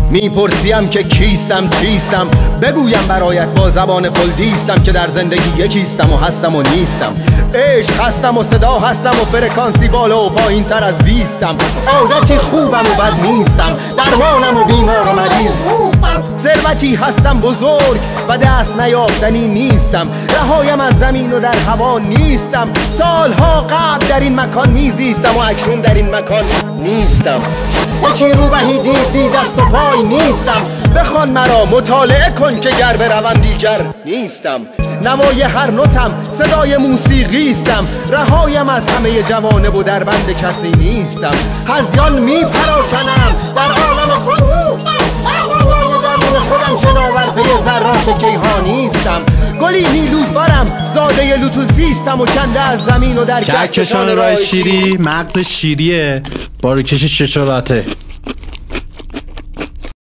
میپرسیم که کیستم چیستم، بگویم برایت با زبان فلدیستم که در زندگی یکیستم و هستم و نیستم. عشق هستم و صدا هستم و فرکانسی بالا و پایین تر از بیستم. عادتی خوبم و بد نیستم، درمانم و بیمار و مریض نیستم. ثروتی هستم بزرگ و دست نیافتنی نیستم. رهایم از زمین و در هوا نیستم. سالها قبل در این مکان میزیستم و اکنون در این مکان نیستم. یکی روبهی دید دست و پای نیستم. بخوان مرا مطالعه کن که گر بروم دیگر نیستم. نوای هر نوتم صدای موسیقیستم. رهایم از همه جوانب و در بند کسی نیستم. هذیان میپراکنم در عالم تو نیستم. درون خودم شناور پی ذرات کیهانیستم. گلی نیلوفرم زاده لوتوسیستم و کنده از زمین و در کهکشان راه شیری مغز شیریه، باروکش شکلاته.